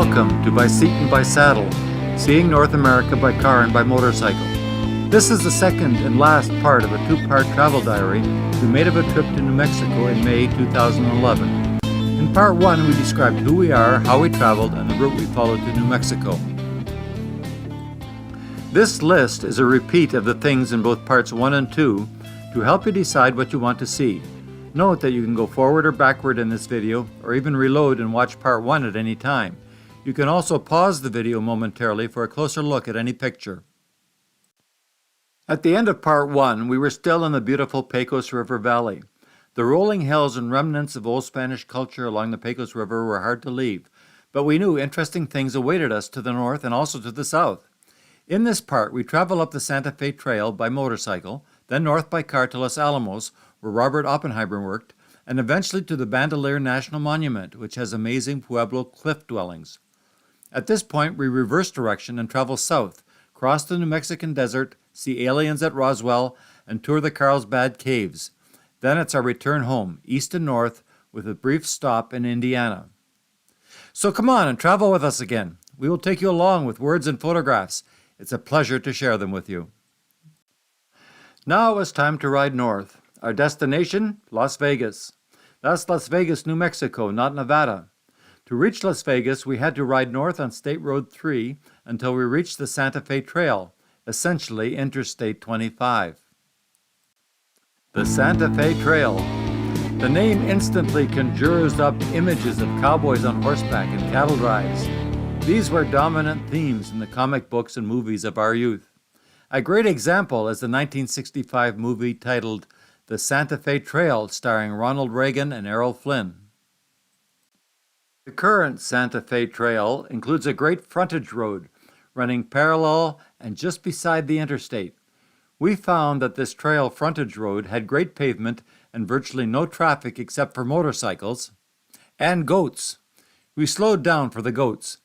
Welcome to By Seat and By Saddle, Seeing North America by Car and by Motorcycle. This is the second and last part of a two-part travel diary we made of a trip to New Mexico in May 2011. In part one, we described who we are, how we traveled, and the route we followed to New Mexico. This list is a repeat of the things in both parts 1 and 2 to help you decide what you want to see. Note that you can go forward or backward in this video, or even reload and watch part 1 at any time. You can also pause the video momentarily for a closer look at any picture. At the end of part 1, we were still in the beautiful Pecos River Valley. The rolling hills and remnants of old Spanish culture along the Pecos River were hard to leave, but we knew interesting things awaited us to the north and also to the south. In this part, we travel up the Santa Fe Trail by motorcycle, then north by car to Los Alamos, where Robert Oppenheimer worked, and eventually to the Bandolier National Monument, which has amazing Pueblo cliff dwellings. At this point, we reverse direction and travel south, cross the New Mexican desert, see aliens at Roswell, and tour the Carlsbad caves. Then it's our return home, east and north, with a brief stop in Indiana. So come on and travel with us again. We will take you along with words and photographs. It's a pleasure to share them with you. Now it's time to ride north. Our destination, Las Vegas. That's Las Vegas, New Mexico, not Nevada. To reach Las Vegas, we had to ride north on State Road 3 until we reached the Santa Fe Trail, essentially Interstate 25. The Santa Fe Trail. The name instantly conjures up images of cowboys on horseback and cattle drives. These were dominant themes in the comic books and movies of our youth. A great example is the 1965 movie titled The Santa Fe Trail, starring Ronald Reagan and Errol Flynn. The current Santa Fe Trail includes a great frontage road running parallel and just beside the interstate. We found that this trail frontage road had great pavement and virtually no traffic except for motorcycles and goats. We slowed down for the goats.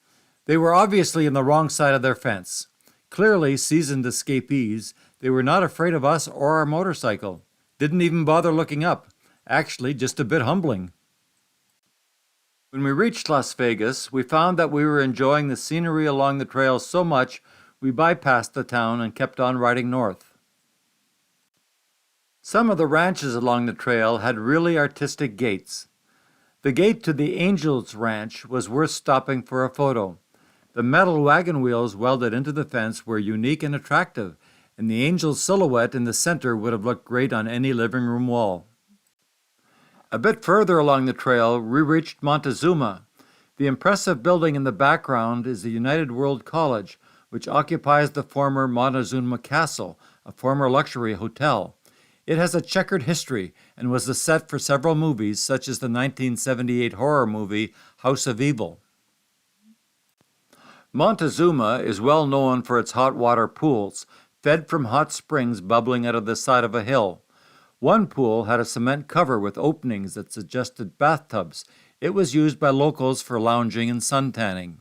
They were obviously in the wrong side of their fence. Clearly seasoned escapees, they were not afraid of us or our motorcycle. Didn't even bother looking up. Actually, just a bit humbling. When we reached Las Vegas, we found that we were enjoying the scenery along the trail so much we bypassed the town and kept on riding north. Some of the ranches along the trail had really artistic gates. The gate to the Angels Ranch was worth stopping for a photo. The metal wagon wheels welded into the fence were unique and attractive, and the angel's silhouette in the center would have looked great on any living room wall. A bit further along the trail, we reached Montezuma. The impressive building in the background is the United World College, which occupies the former Montezuma Castle, a former luxury hotel. It has a checkered history and was the set for several movies, such as the 1978 horror movie House of Evil. Montezuma is well known for its hot water pools, fed from hot springs bubbling out of the side of a hill. One pool had a cement cover with openings that suggested bathtubs. It was used by locals for lounging and suntanning.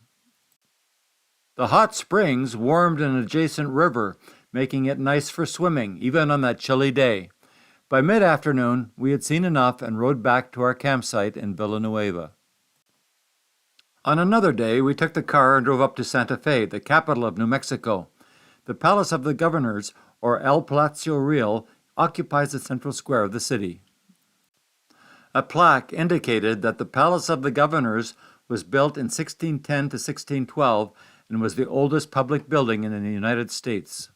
The hot springs warmed an adjacent river, making it nice for swimming, even on that chilly day. By mid-afternoon, we had seen enough and rode back to our campsite in Villanueva. On another day, we took the car and drove up to Santa Fe, the capital of New Mexico. The Palace of the Governors, or El Palacio Real, occupies the central square of the city. A plaque indicated that the Palace of the Governors was built in 1610 to 1612 and was the oldest public building in the United States.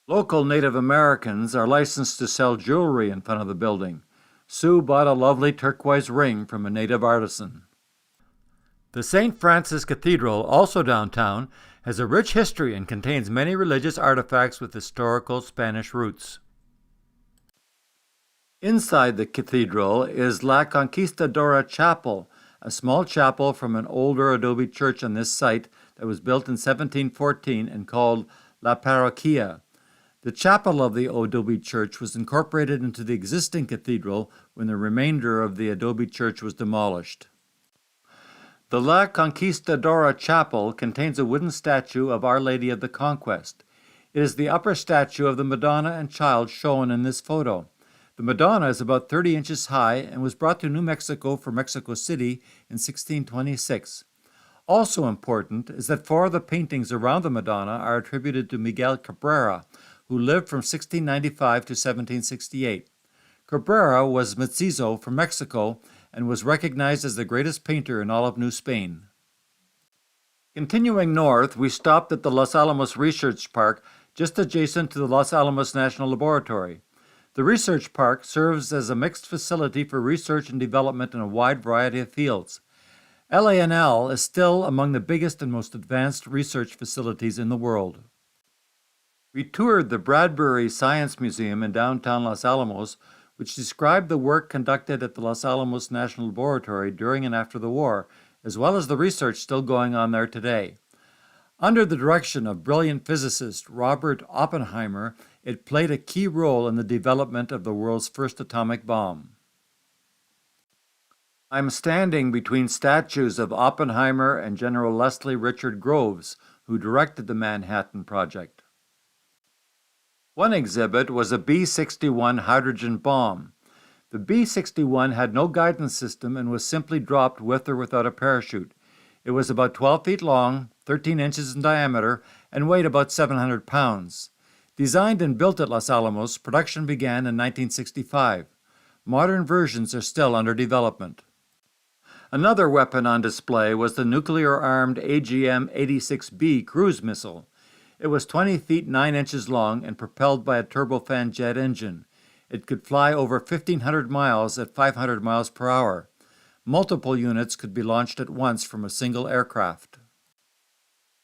Local Native Americans are licensed to sell jewelry in front of the building. Sue bought a lovely turquoise ring from a native artisan. The St. Francis Cathedral, also downtown, has a rich history and contains many religious artifacts with historical Spanish roots. Inside the cathedral is La Conquistadora Chapel, a small chapel from an older Adobe church on this site that was built in 1714 and called La Parroquia. The chapel of the Adobe church was incorporated into the existing cathedral when the remainder of the Adobe church was demolished. The La Conquistadora Chapel contains a wooden statue of Our Lady of the Conquest. It is the upper statue of the Madonna and Child shown in this photo. The Madonna is about 30 inches high and was brought to New Mexico from Mexico City in 1626. Also important is that 4 of the paintings around the Madonna are attributed to Miguel Cabrera, who lived from 1695 to 1768. Cabrera was mestizo from Mexico and was recognized as the greatest painter in all of New Spain. Continuing north, we stopped at the Los Alamos Research Park just adjacent to the Los Alamos National Laboratory. The research park serves as a mixed facility for research and development in a wide variety of fields. LANL is still among the biggest and most advanced research facilities in the world. We toured the Bradbury Science Museum in downtown Los Alamos, which described the work conducted at the Los Alamos National Laboratory during and after the war, as well as the research still going on there today. Under the direction of brilliant physicist Robert Oppenheimer, it played a key role in the development of the world's first atomic bomb. I'm standing between statues of Oppenheimer and General Leslie Richard Groves, who directed the Manhattan Project. One exhibit was a B-61 hydrogen bomb. The B-61 had no guidance system and was simply dropped with or without a parachute. It was about 12 feet long, 13 inches in diameter, and weighed about 700 pounds. Designed and built at Los Alamos, production began in 1965. Modern versions are still under development. Another weapon on display was the nuclear-armed AGM-86B cruise missile. It was 20 feet 9 inches long and propelled by a turbofan jet engine. It could fly over 1,500 miles at 500 miles per hour. Multiple units could be launched at once from a single aircraft.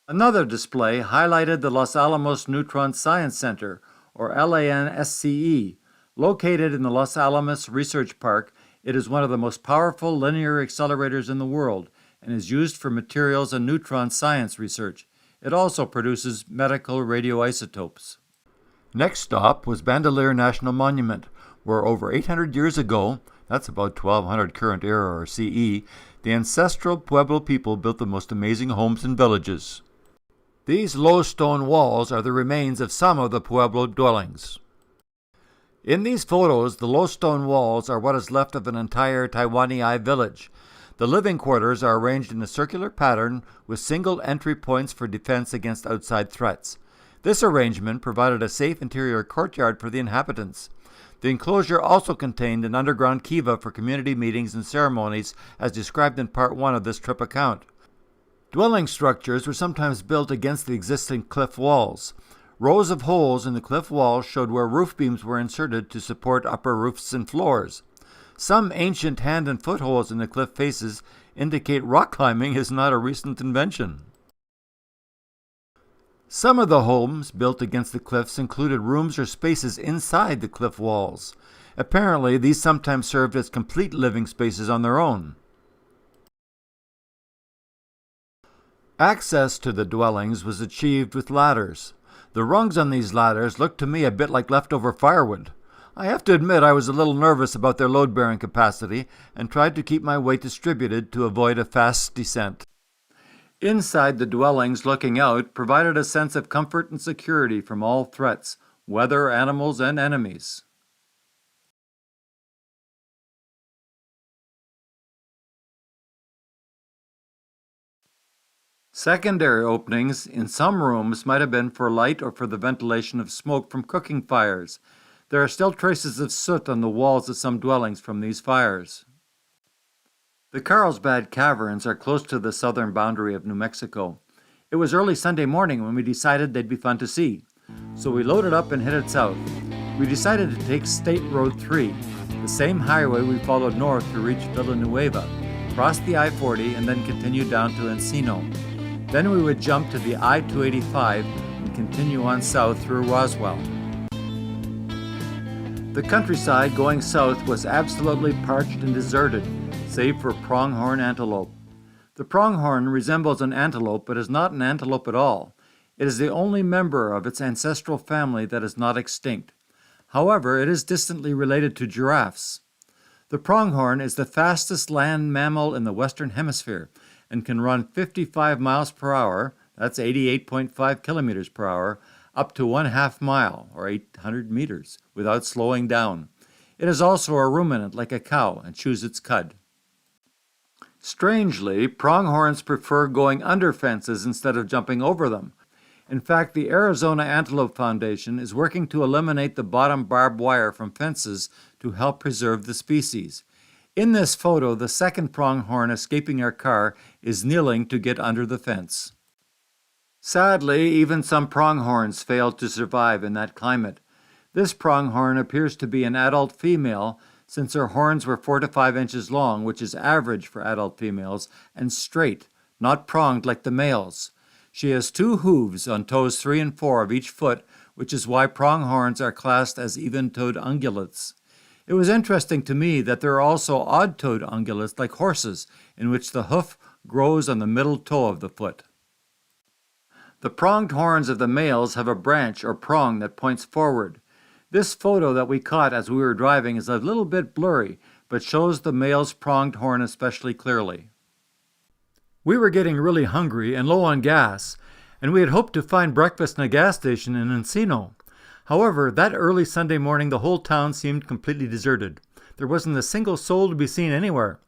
Another display highlighted the Los Alamos Neutron Science Center, or LANSCE. Located in the Los Alamos Research Park, it is one of the most powerful linear accelerators in the world and is used for materials and neutron science research. It also produces medical radioisotopes. Next stop was Bandolier National Monument, where over 800 years ago, that's about 1200 current era or CE, the ancestral Pueblo people built the most amazing homes and villages. These low stone walls are the remains of some of the Pueblo dwellings. In these photos, the low stone walls are what is left of an entire Taiwanese village. The living quarters are arranged in a circular pattern with single entry points for defense against outside threats. This arrangement provided a safe interior courtyard for the inhabitants. The enclosure also contained an underground kiva for community meetings and ceremonies, as described in Part 1 of this trip account. Dwelling structures were sometimes built against the existing cliff walls. Rows of holes in the cliff walls showed where roof beams were inserted to support upper roofs and floors. Some ancient hand and foot holes in the cliff faces indicate rock climbing is not a recent invention. Some of the homes built against the cliffs included rooms or spaces inside the cliff walls. Apparently, these sometimes served as complete living spaces on their own. Access to the dwellings was achieved with ladders. The rungs on these ladders looked to me a bit like leftover firewood. I have to admit I was a little nervous about their load-bearing capacity and tried to keep my weight distributed to avoid a fast descent. Inside the dwellings looking out provided a sense of comfort and security from all threats, weather, animals, and enemies. Secondary openings in some rooms might have been for light or for the ventilation of smoke from cooking fires. There are still traces of soot on the walls of some dwellings from these fires. The Carlsbad Caverns are close to the southern boundary of New Mexico. It was early Sunday morning when we decided they'd be fun to see. So we loaded up and headed south. We decided to take State Road 3, the same highway we followed north to reach Villanueva, cross the I-40 and then continue down to Encino. Then we would jump to the I-285 and continue on south through Roswell. The countryside going south was absolutely parched and deserted, save for pronghorn antelope. The pronghorn resembles an antelope but is not an antelope at all. It is the only member of its ancestral family that is not extinct. However, it is distantly related to giraffes. The pronghorn is the fastest land mammal in the Western Hemisphere and can run 55 miles per hour, that's 88.5 kilometers per hour, up to 1/2 mile, or 800 meters, without slowing down. It is also a ruminant like a cow and chews its cud. Strangely, pronghorns prefer going under fences instead of jumping over them. In fact, the Arizona Antelope Foundation is working to eliminate the bottom barbed wire from fences to help preserve the species. In this photo, the second pronghorn escaping our car is kneeling to get under the fence. Sadly, even some pronghorns failed to survive in that climate. This pronghorn appears to be an adult female since her horns were 4 to 5 inches long, which is average for adult females, and straight, not pronged like the males. She has 2 hooves on toes 3 and 4 of each foot, which is why pronghorns are classed as even-toed ungulates. It was interesting to me that there are also odd-toed ungulates like horses, in which the hoof grows on the middle toe of the foot. The pronged horns of the males have a branch or prong that points forward. This photo that we caught as we were driving is a little bit blurry, but shows the male's pronged horn especially clearly. We were getting really hungry and low on gas, and we had hoped to find breakfast in a gas station in Encino. However, that early Sunday morning the whole town seemed completely deserted. There wasn't a single soul to be seen anywhere.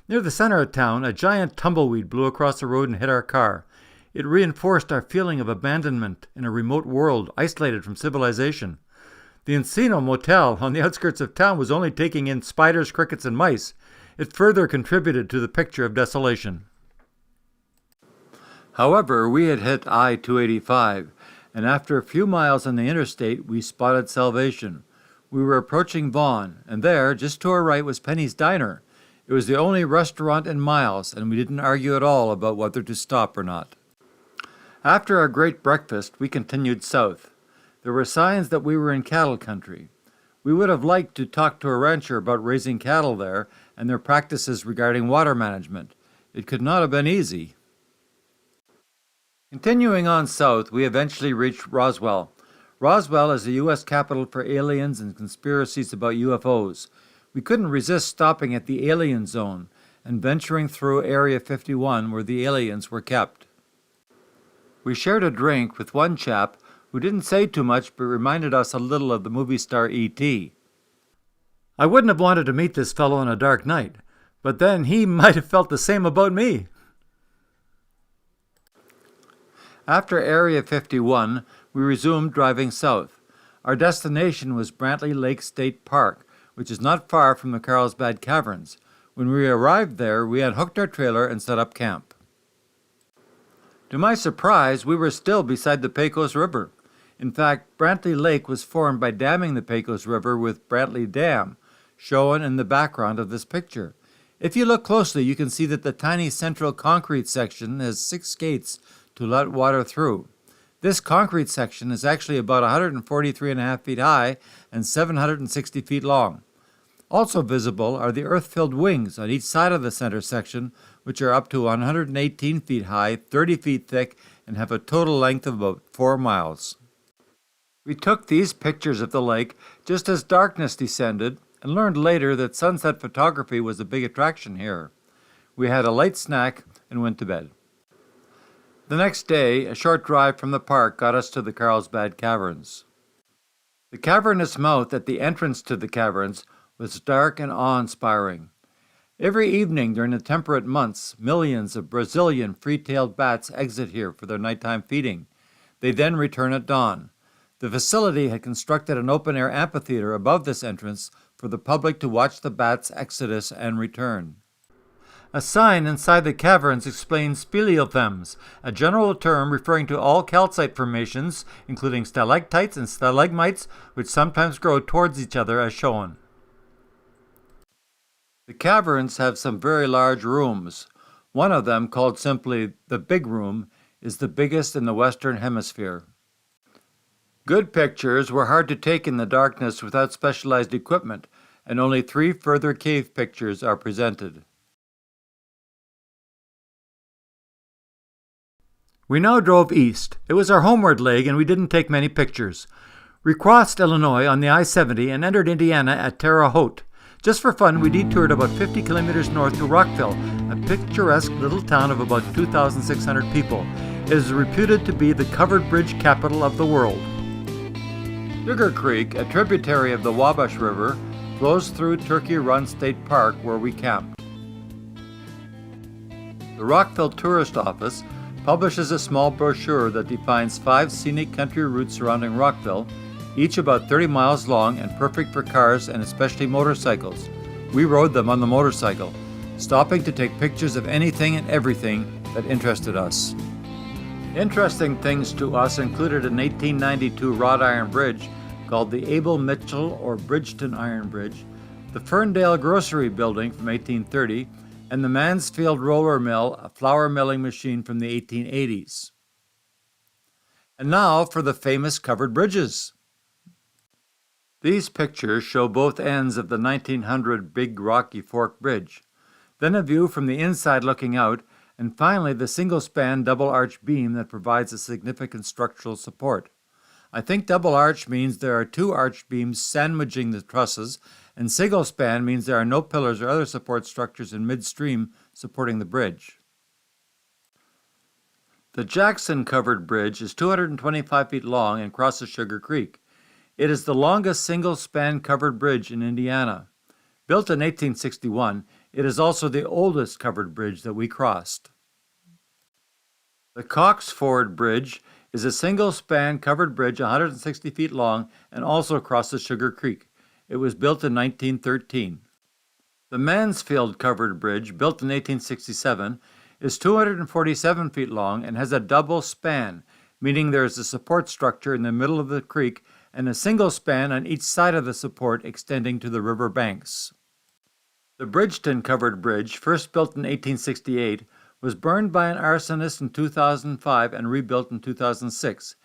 Near the center of town, a giant tumbleweed blew across the road and hit our car. It reinforced our feeling of abandonment in a remote world, isolated from civilization. The Encino Motel on the outskirts of town was only taking in spiders, crickets, and mice. It further contributed to the picture of desolation. However, we had hit I-285, and after a few miles on the interstate, we spotted salvation. We were approaching Vaughan, and there, just to our right, was Penny's Diner. It was the only restaurant in miles, and we didn't argue at all about whether to stop or not. After our great breakfast, we continued south. There were signs that we were in cattle country. We would have liked to talk to a rancher about raising cattle there and their practices regarding water management. It could not have been easy. Continuing on south, we eventually reached Roswell. Roswell is the U.S. capital for aliens and conspiracies about UFOs. We couldn't resist stopping at the alien zone and venturing through Area 51 where the aliens were kept. We shared a drink with one chap who didn't say too much but reminded us a little of the movie star E.T. I wouldn't have wanted to meet this fellow on a dark night, but then he might have felt the same about me. After Area 51, we resumed driving south. Our destination was Brantley Lake State Park, which is not far from the Carlsbad Caverns. When we arrived there, we unhooked our trailer and set up camp. To my surprise, we were still beside the Pecos River. In fact, Brantley Lake was formed by damming the Pecos River with Brantley Dam, shown in the background of this picture. If you look closely, you can see that the tiny central concrete section has 6 gates to let water through. This concrete section is actually about 143.5 feet high and 760 feet long. Also visible are the earth-filled wings on each side of the center section, which are up to 118 feet high, 30 feet thick, and have a total length of about 4 miles. We took these pictures of the lake just as darkness descended and learned later that sunset photography was a big attraction here. We had a light snack and went to bed. The next day, a short drive from the park got us to the Carlsbad Caverns. The cavernous mouth at the entrance to the caverns was dark and awe-inspiring. Every evening during the temperate months, millions of Brazilian free-tailed bats exit here for their nighttime feeding. They then return at dawn. The facility had constructed an open-air amphitheater above this entrance for the public to watch the bats' exodus and return. A sign inside the caverns explains speleothems, a general term referring to all calcite formations, including stalactites and stalagmites, which sometimes grow towards each other as shown. The caverns have some very large rooms. One of them, called simply the Big Room, is the biggest in the Western Hemisphere. Good pictures were hard to take in the darkness without specialized equipment, and only 3 further cave pictures are presented. We now drove east. It was our homeward leg and we didn't take many pictures. We crossed Illinois on the I-70 and entered Indiana at Terre Haute. Just for fun, we detoured about 50 kilometers north to Rockville, a picturesque little town of about 2,600 people. It is reputed to be the covered bridge capital of the world. Sugar Creek, a tributary of the Wabash River, flows through Turkey Run State Park where we camped. The Rockville Tourist Office publishes a small brochure that defines 5 scenic country routes surrounding Rockville, each about 30 miles long and perfect for cars and especially motorcycles. We rode them on the motorcycle, stopping to take pictures of anything and everything that interested us. Interesting things to us included an 1892 wrought iron bridge called the Abel Mitchell or Bridgeton Iron Bridge, the Ferndale Grocery Building from 1830, and the Mansfield Roller Mill, a flour milling machine from the 1880s. And now for the famous covered bridges. These pictures show both ends of the 1900 Big Rocky Fork Bridge, then a view from the inside looking out, and finally the single-span double-arch beam that provides a significant structural support. I think double-arch means there are 2 arch beams sandwiching the trusses, and single-span means there are no pillars or other support structures in midstream supporting the bridge. The Jackson Covered Bridge is 225 feet long and crosses Sugar Creek. It is the longest single-span covered bridge in Indiana. Built in 1861, it is also the oldest covered bridge that we crossed. The Cox Ford Bridge is a single-span covered bridge 160 feet long and also crosses Sugar Creek. It was built in 1913. The Mansfield Covered Bridge, built in 1867, is 247 feet long and has a double span, meaning there is a support structure in the middle of the creek and a single span on each side of the support extending to the river banks. The Bridgeton Covered Bridge, first built in 1868, was burned by an arsonist in 2005 and rebuilt in 2006.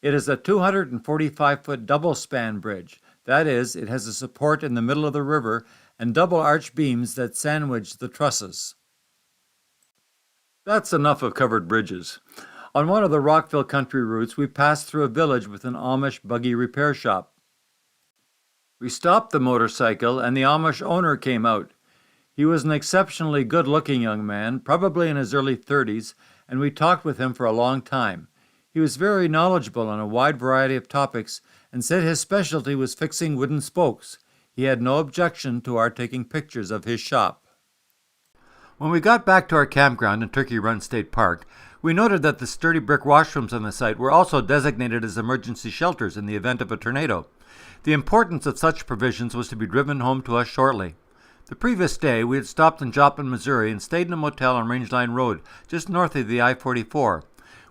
It is a 245-foot double-span bridge. That is, it has a support in the middle of the river and double arch beams that sandwich the trusses. That's enough of covered bridges. On one of the Rockville country routes, we passed through a village with an Amish buggy repair shop. We stopped the motorcycle and the Amish owner came out. He was an exceptionally good-looking young man, probably in his early 30s, and we talked with him for a long time. He was very knowledgeable on a wide variety of topics and said his specialty was fixing wooden spokes. He had no objection to our taking pictures of his shop. When we got back to our campground in Turkey Run State Park, we noted that the sturdy brick washrooms on the site were also designated as emergency shelters in the event of a tornado. The importance of such provisions was to be driven home to us shortly. The previous day, we had stopped in Joplin, Missouri, and stayed in a motel on Rangeline Road, just north of the I-44.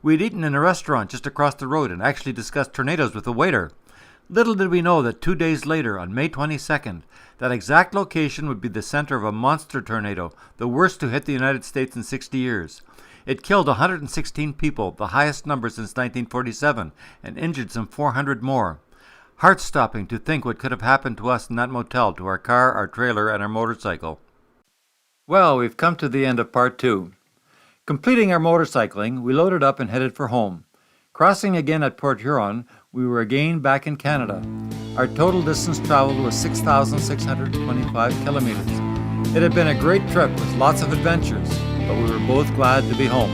We had eaten in a restaurant just across the road and actually discussed tornadoes with the waiter. Little did we know that 2 days later, on May 22nd, that exact location would be the center of a monster tornado, the worst to hit the United States in 60 years. It killed 116 people, the highest number since 1947, and injured some 400 more. Heart-stopping to think what could have happened to us in that motel, to our car, our trailer, and our motorcycle. Well, we've come to the end of part 2. Completing our motorcycling, we loaded up and headed for home. Crossing again at Port Huron, we were again back in Canada. Our total distance traveled was 6,625 kilometers. It had been a great trip with lots of adventures, but we were both glad to be home.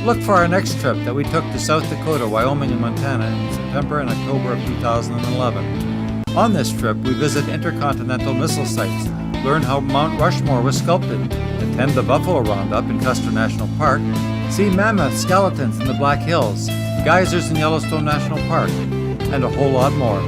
Look for our next trip that we took to South Dakota, Wyoming, and Montana in September and October of 2011. On this trip, we visit intercontinental missile sites, learn how Mount Rushmore was sculpted, attend the Buffalo Roundup in Custer National Park, see mammoth skeletons in the Black Hills, geysers in Yellowstone National Park, and a whole lot more.